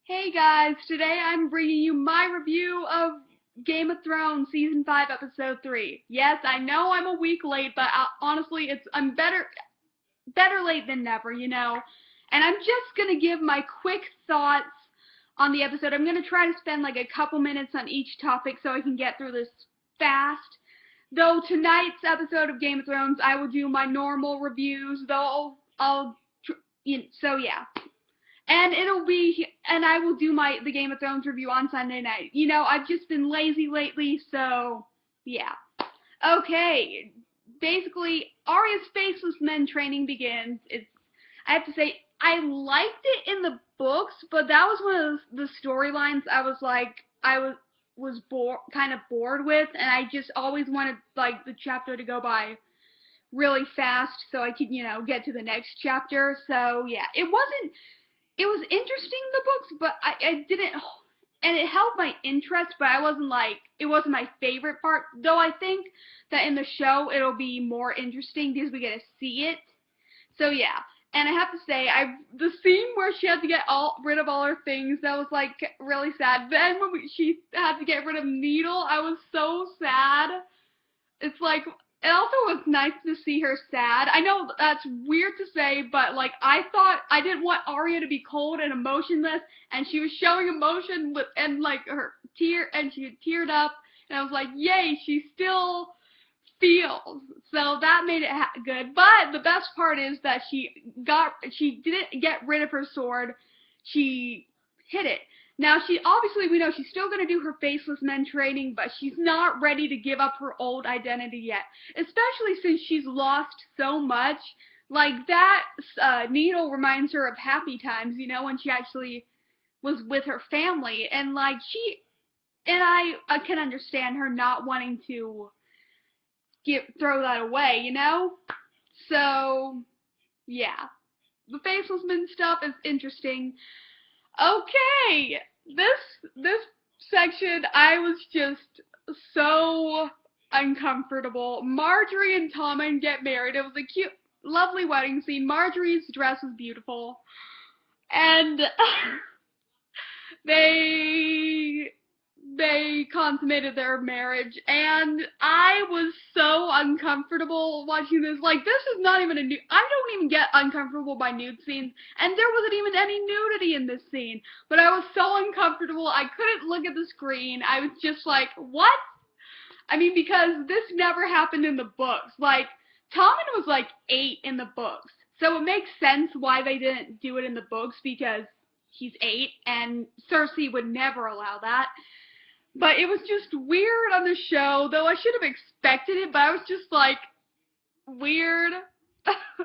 Hey guys, today I'm bringing you my review of Game of Thrones Season 5 Episode 3. Yes, I know I'm a week late, but honestly, I'm better late than never. And I'm just gonna give my quick thoughts on the episode. I'm gonna try to spend like a couple minutes on each topic so I can get through this fast. Though tonight's episode of Game of Thrones, I will do my normal reviews, though so yeah. And I will do the Game of Thrones review on Sunday night. I've just been lazy lately, so yeah. Okay, basically, Arya's Faceless Men training begins. I have to say, I liked it in the books, but that was one of the storylines I was kind of bored with, and I just always wanted like the chapter to go by really fast so I could, get to the next chapter. So yeah, it was interesting, the books, but I didn't, and it held my interest, but it wasn't my favorite part, though I think that in the show it'll be more interesting because we get to see it. So yeah, and I have to say, the scene where she had to get rid of all her things, that was like really sad. Then when she had to get rid of Needle, I was so sad. It's like, it also was nice to see her sad. I know that's weird to say, but like I thought I didn't want Arya to be cold and emotionless, and she was showing emotion and like she had teared up, and I was like, yay, she still feels. So that made it good. But the best part is that she didn't get rid of her sword. She hid it. Now, we know she's still going to do her Faceless Men training, but she's not ready to give up her old identity yet. Especially since she's lost so much. Like, that needle reminds her of happy times, when she actually was with her family. And, like, I can understand her not wanting to throw that away. So, yeah. The Faceless Men stuff is interesting. Okay, this section, I was just so uncomfortable. Margaery and Tommen get married. It was a cute, lovely wedding scene. Margaery's dress was beautiful, and they consummated their marriage, and I was so uncomfortable watching this. Like, this is not even I don't even get uncomfortable by nude scenes, and there wasn't even any nudity in this scene, but I was so uncomfortable, I couldn't look at the screen. I was just like, what? I mean, because this never happened in the books. Like, Tommen was like 8 in the books, so it makes sense why they didn't do it in the books, because he's 8, and Cersei would never allow that. But it was just weird on the show, though I should have expected it, but I was just like, weird.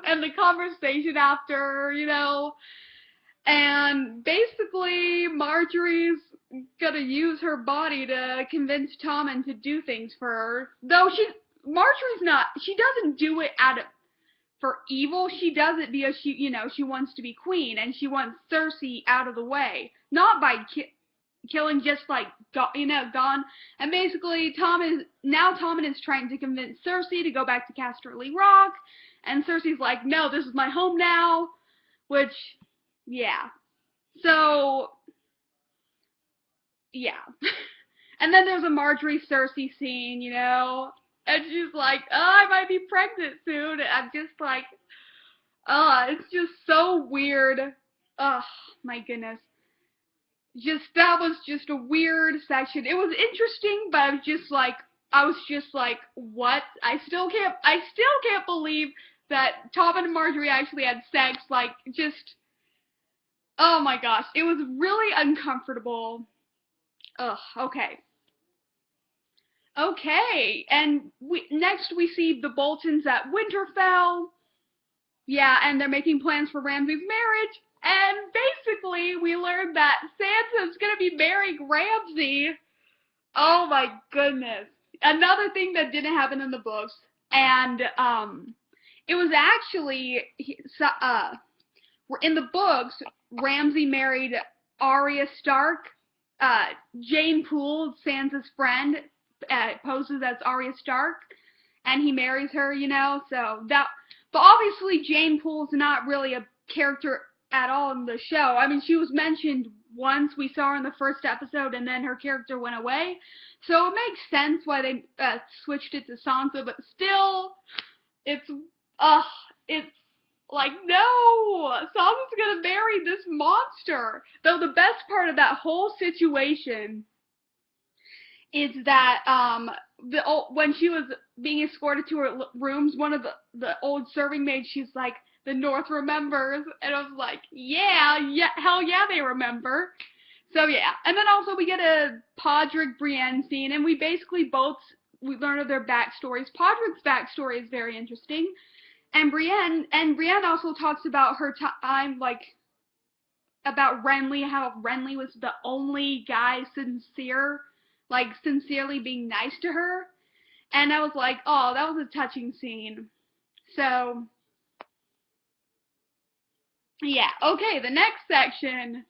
And the conversation after, and basically Margaery's gonna use her body to convince Tommen to do things for her. Though she doesn't do it for evil. She does it because she wants to be queen, and she wants Cersei out of the way. Not by killing, just like gone. And basically Tommen is trying to convince Cersei to go back to Casterly Rock, and Cersei's like, no, this is my home now, which, yeah. So, yeah. And then there's a Margaery Cersei scene, and she's like, oh, I might be pregnant soon, and I'm just like, it's just so weird. Oh, my goodness. That was just a weird section. It was interesting, but I was just like, what? I still can't believe that Tommen and Margaery actually had sex. Like, just, oh my gosh, it was really uncomfortable. Ugh. Okay, and next we see the Boltons at Winterfell. Yeah, and they're making plans for Ramsay's marriage. And basically, we learned that Sansa's gonna be marrying Ramsay. Oh my goodness. Another thing that didn't happen in the books. And, it was actually, in the books, Ramsay married Arya Stark. Jane Poole, Sansa's friend, poses as Arya Stark. And he marries her, so that, but obviously Jane Poole's not really a character at all in the show. I mean, she was mentioned once. We saw her in the first episode, and then her character went away. So it makes sense why they switched it to Sansa, but still, it's like, no, Sansa's gonna marry this monster. Though the best part of that whole situation is that when she was being escorted to her rooms, one of the old serving maids, she's like, the North remembers, and I was like, yeah, hell yeah, they remember. So yeah, and then also we get a Podrick Brienne scene, and we basically we learn of their backstories. Podrick's backstory is very interesting, and Brienne also talks about her time, like, about Renly, how Renly was the only guy sincerely being nice to her, and I was like, oh, that was a touching scene. So yeah, okay, the next section,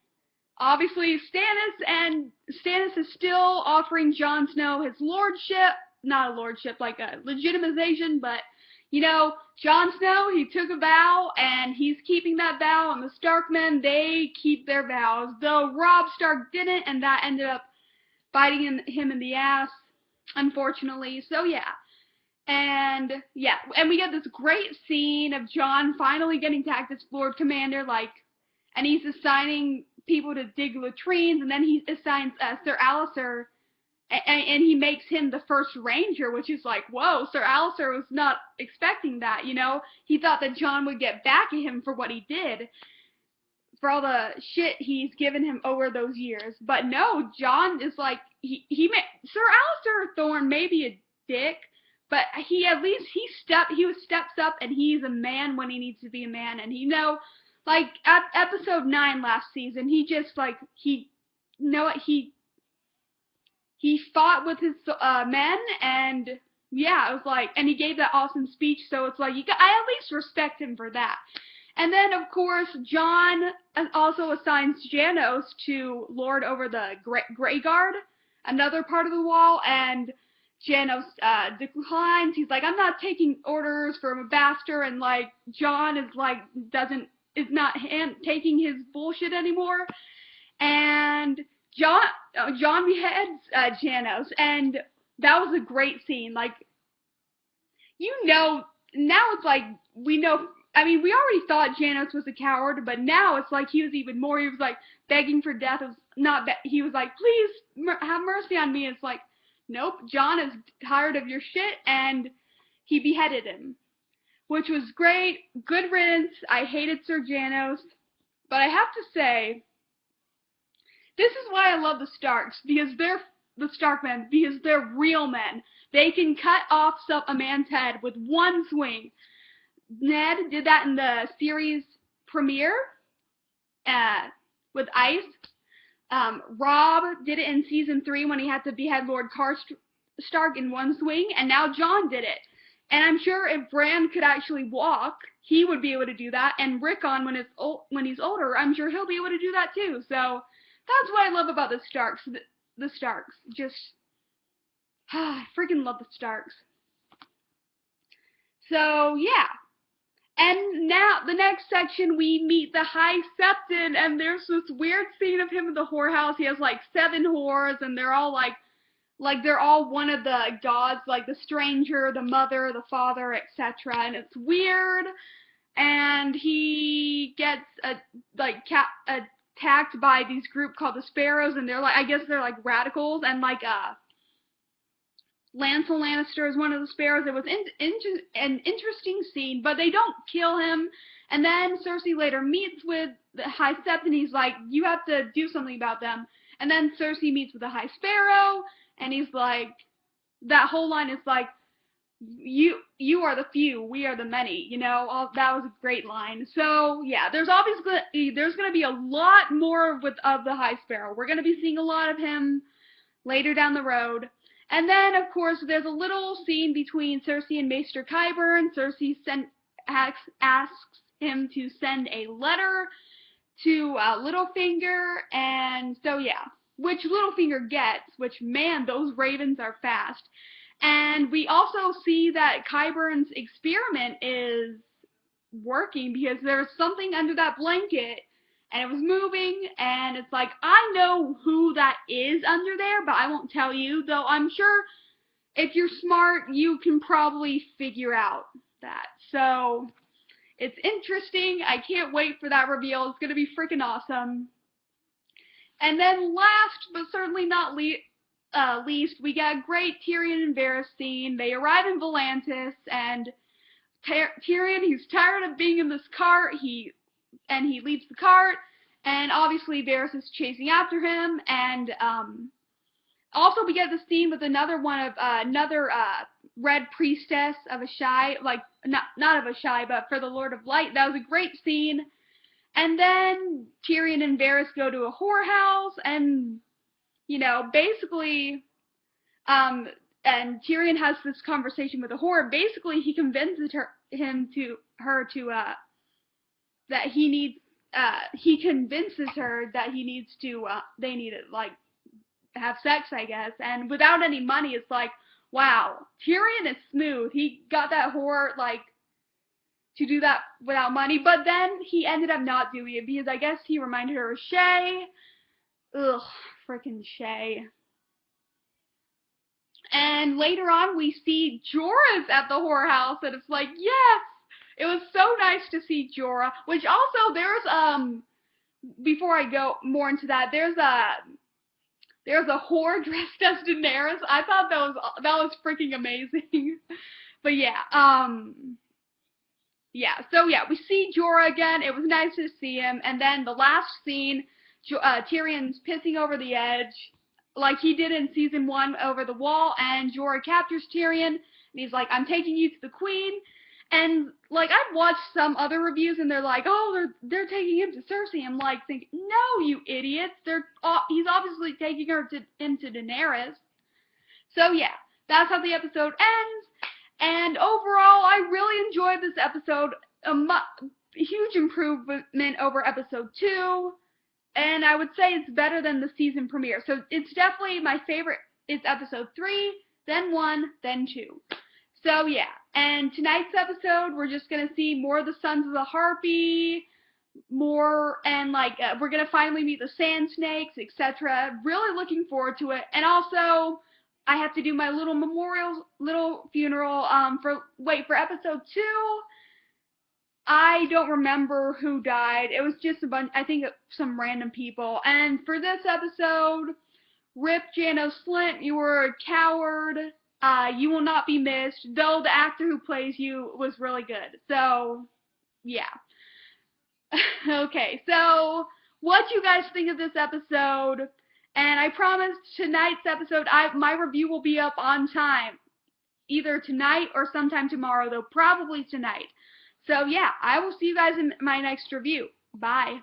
obviously Stannis is still offering Jon Snow his lordship, not a lordship, like a legitimization, but, you know, Jon Snow, he took a vow, and he's keeping that vow, and the Starkmen, they keep their vows, though Robb Stark didn't, and that ended up biting him in the ass, unfortunately, so yeah. And yeah, and we get this great scene of Jon finally getting to act as Lord Commander, and he's assigning people to dig latrines, and then he assigns Sir Alliser, and he makes him the first ranger, which is like, whoa, Sir Alliser was not expecting that, you know? He thought that Jon would get back at him for what he did, for all the shit he's given him over those years. But no, Jon is like, Sir Alliser Thorne may be a dick, but he steps up, and he's a man when he needs to be a man, and like, at episode 9 last season, he just, like, he fought with his men, and yeah, it was like, and he gave that awesome speech, so it's like, I at least respect him for that. And then, of course, Jon also assigns Janos to lord over the Greyguard, another part of the wall, and Janos declines. He's like, I'm not taking orders from a bastard, and, like, Jon is like, is not taking his bullshit anymore, and Jon beheads Janos, and that was a great scene. Like, now it's like, we already thought Janos was a coward, but now it's like he was even more. He was like begging for death. He was like, please have mercy on me. It's like, nope, Jon is tired of your shit, and he beheaded him, which was great. Good riddance. I hated Sir Janos, but I have to say, this is why I love the Starks, because they're the Starkmen, because they're real men. They can cut off a man's head with one swing. Ned did that in the series premiere with Ice. Robb did it in season 3 when he had to behead Lord Stark in one swing, and now Jon did it. And I'm sure if Bran could actually walk, he would be able to do that. And Rickon, when he's older, I'm sure he'll be able to do that too. So that's what I love about the Starks. The Starks, I freaking love the Starks. So yeah. And now, the next section, we meet the High Septon, and there's this weird scene of him in the whorehouse. He has, like, 7 whores, and they're all, like they're all one of the gods, like the stranger, the mother, the father, etc., and it's weird, and he gets, attacked by these group called the Sparrows, and they're, like, I guess they're, like, radicals, and, like, Lancel Lannister is one of the Sparrows. It was an interesting scene, but they don't kill him. And then Cersei later meets with the High Septon. He's like, you have to do something about them. And then Cersei meets with the High Sparrow, and he's like, that whole line is like, you are the few, we are the many. You know, that was a great line. So yeah, there's going to be a lot more of the High Sparrow. We're going to be seeing a lot of him later down the road. And then, of course, there's a little scene between Cersei and Maester Qyburn. Cersei asks him to send a letter to Littlefinger, and so yeah, which Littlefinger gets, which, man, those ravens are fast. And we also see that Qyburn's experiment is working, because there's something under that blanket, and it was moving, and it's like, I know who that is under there, but I won't tell you, though I'm sure if you're smart, you can probably figure out that. So, it's interesting. I can't wait for that reveal. It's going to be freaking awesome. And then last, but certainly not least, we got a great Tyrion and Varys scene. They arrive in Volantis, and Tyrion, he's tired of being in this cart, he leaves the cart, and obviously Varys is chasing after him, and also we get the scene with another Red Priestess of Ashai, like, not of Ashai, but for the Lord of Light. That was a great scene. And then Tyrion and Varys go to a whorehouse, and, you know, basically, and Tyrion has this conversation with a whore. Basically, he convinces her that he convinces her that he needs to, they need to, like, have sex, I guess. And without any money, it's like, wow, Tyrion is smooth. He got that whore, like, to do that without money, but then he ended up not doing it because I guess he reminded her of Shay. Ugh, frickin' Shay. And later on, we see Jorah's at the whorehouse, and it's like, yes! It was so nice to see Jorah, which also, there's, before I go more into that, there's a whore dressed as Daenerys. I thought that was freaking amazing. But yeah, so yeah, we see Jorah again. It was nice to see him. And then the last scene, Tyrion's pissing over the edge, like he did in season 1 over the wall, and Jorah captures Tyrion, and he's like, I'm taking you to the queen. And, like, I've watched some other reviews, and they're like, oh, they're taking him to Cersei. I'm like, thinking, no, you idiots. He's obviously taking him to Daenerys. So, yeah, that's how the episode ends. And overall, I really enjoyed this episode. A huge improvement over episode 2. And I would say it's better than the season premiere. So it's definitely my favorite. It's episode 3, then 1, then 2. So yeah. And tonight's episode, we're just going to see more of the Sons of the Harpy, and like, we're going to finally meet the Sand Snakes, etc. Really looking forward to it. And also, I have to do my little funeral, for episode 2, I don't remember who died. It was just a bunch, I think some random people. And for this episode, RIP Janos Slint, you were a coward. You will not be missed, though the actor who plays you was really good. So, yeah. Okay, so what do you guys think of this episode? And I promise tonight's episode, my review will be up on time. Either tonight or sometime tomorrow, though probably tonight. So, yeah, I will see you guys in my next review. Bye.